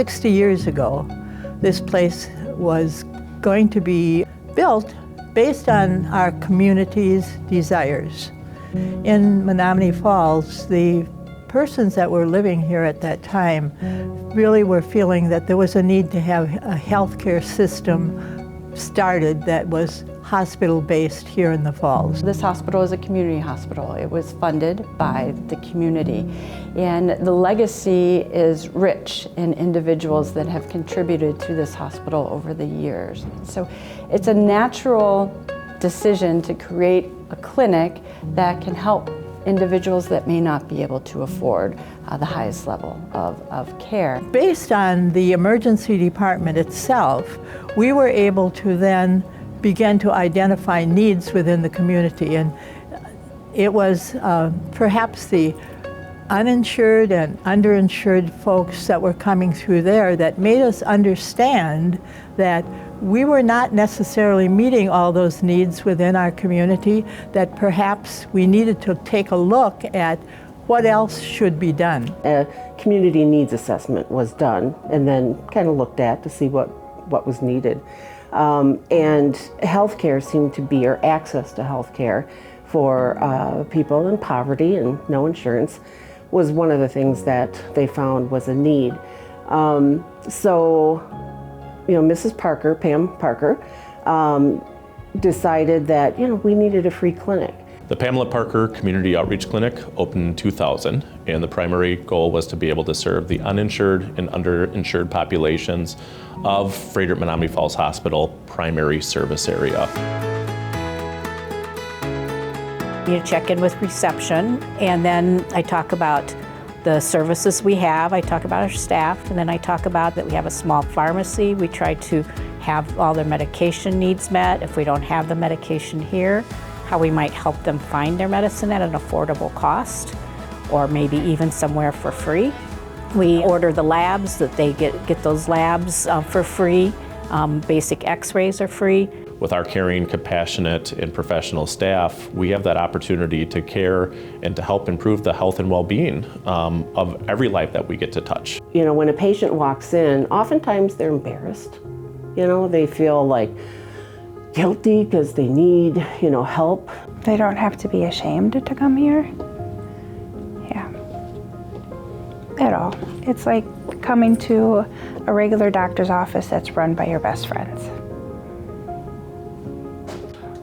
60 years ago, this place was going to be built based on our community's desires. In Menominee Falls, the persons that were living here at that time really were feeling that there was a need to have a healthcare system started that was hospital-based here in the Falls. This hospital is a community hospital. It was funded by the community, and the legacy is rich in individuals that have contributed to this hospital over the years. So it's a natural decision to create a clinic that can help individuals that may not be able to afford the highest level of care. Based on the emergency department itself, we were able to then begin to identify needs within the community, and it was perhaps the uninsured and underinsured folks that were coming through there that made us understand that we were not necessarily meeting all those needs within our community, that perhaps we needed to take a look at what else should be done. A community needs assessment was done and then kind of looked at to see what was needed. And healthcare seemed to be, or access to healthcare for people in poverty and no insurance, was one of the things that they found was a need. So, you know, Mrs. Parker, Pam Parker, decided that, you know, we needed a free clinic. The Pamela Parker Community Outreach Clinic opened in 2000, and the primary goal was to be able to serve the uninsured and underinsured populations of Frederick Menominee Falls Hospital primary service area. You check in with reception, and then I talk about the services we have, I talk about our staff, and then I talk about that we have a small pharmacy. We try to have all their medication needs met. If we don't have the medication here, how we might help them find their medicine at an affordable cost, or maybe even somewhere for free. We order the labs, that they get those labs for free. Basic x-rays are free. With our caring, compassionate, and professional staff, we have that opportunity to care and to help improve the health and well-being of every life that we get to touch. You know, when a patient walks in, oftentimes they're embarrassed. You know, they feel like guilty because they need, you know, help. They don't have to be ashamed to come here. Yeah. At all. It's like coming to a regular doctor's office that's run by your best friends.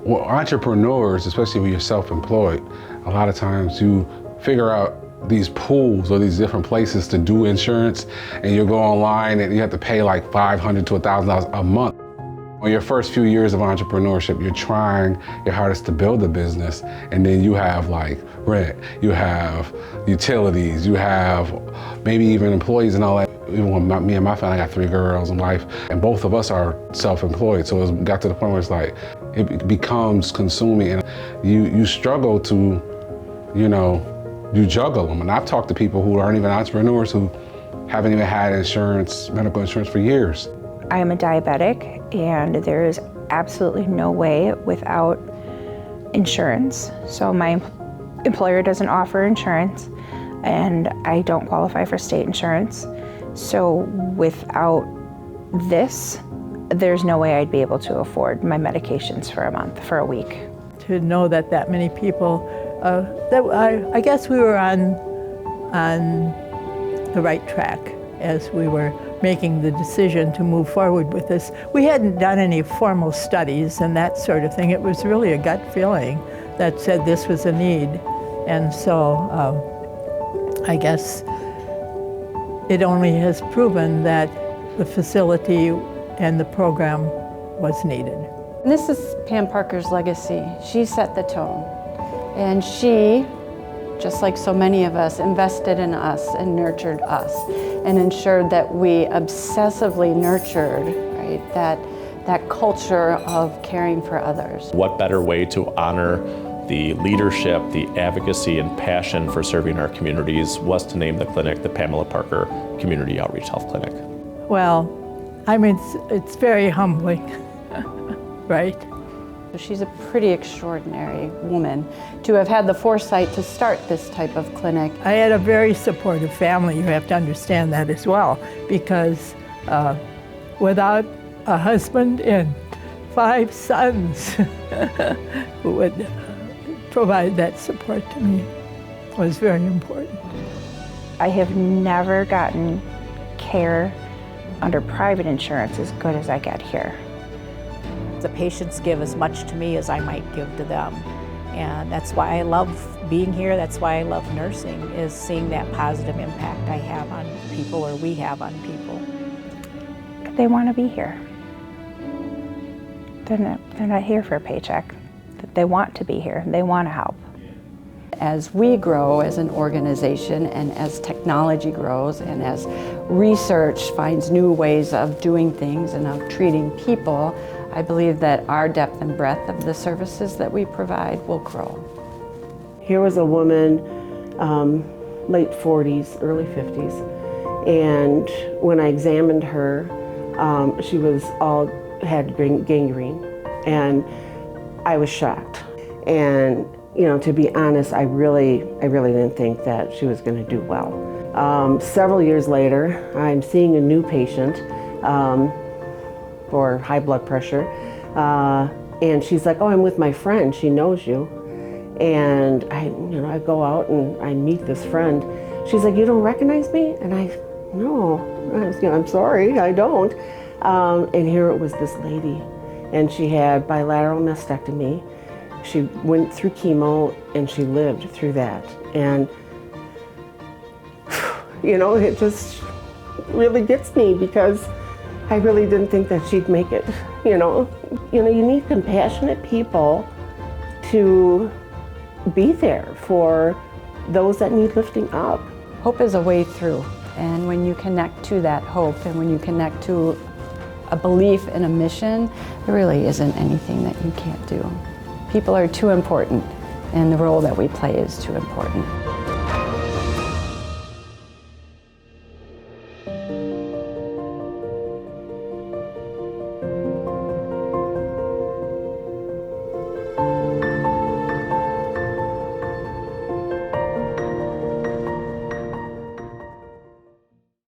Well, entrepreneurs, especially when you're self-employed, a lot of times you figure out these pools or these different places to do insurance, and you go online and you have to pay like $500 to $1,000 a month. On your first few years of entrepreneurship, you're trying your hardest to build a business, and then you have like rent, you have utilities, you have maybe even employees and all that. Even when me and my family, I got 3 girls in life, and both of us are self-employed. So it got to the point where it's like, it becomes consuming, and you struggle to, you know, you juggle them. And I've talked to people who aren't even entrepreneurs who haven't even had insurance, medical insurance for years. I am a diabetic, and there is absolutely no way without insurance. So my employer doesn't offer insurance, and I don't qualify for state insurance. So without this, there's no way I'd be able to afford my medications for a month, for a week. To know that that many people, I guess we were on the right track as we were making the decision to move forward with this. We hadn't done any formal studies and that sort of thing. It was really a gut feeling that said this was a need. And so I guess it only has proven that the facility and the program was needed. And this is Pam Parker's legacy. She set the tone. And she, just like so many of us, invested in us and nurtured us and ensured that we obsessively nurtured, right, that culture of caring for others. What better way to honor the leadership, the advocacy, and passion for serving our communities was to name the clinic the Pamela Parker Community Outreach Health Clinic. Well, I mean, it's very humbling, right? She's a pretty extraordinary woman to have had the foresight to start this type of clinic. I had a very supportive family. You have to understand that as well, because without a husband and 5 sons who would provide that support to me was very important. I have never gotten care under private insurance as good as I get here. The patients give as much to me as I might give to them. And that's why I love being here. That's why I love nursing, is seeing that positive impact I have on people, or we have on people. They want to be here. They're not here for a paycheck. They want to be here. They want to help. As we grow as an organization, and as technology grows, and as research finds new ways of doing things and of treating people, I believe that our depth and breadth of the services that we provide will grow. Here was a woman, late 40s, early 50s, and when I examined her, she had gangrene, and I was shocked. And to be honest, I really didn't think that she was going to do well. Several years later, I'm seeing a new patient for high blood pressure, and she's like, "Oh, I'm with my friend. She knows you." And I go out and I meet this friend. She's like, "You don't recognize me?" And no, I'm sorry, I don't. And here it was this lady, and she had bilateral mastectomy. She went through chemo and she lived through that. And it just really gets me, because I really didn't think that she'd make it. You need compassionate people to be there for those that need lifting up. Hope is a way through, and when you connect to that hope, and when you connect to a belief in a mission, there really isn't anything that you can't do. People are too important, and the role that we play is too important.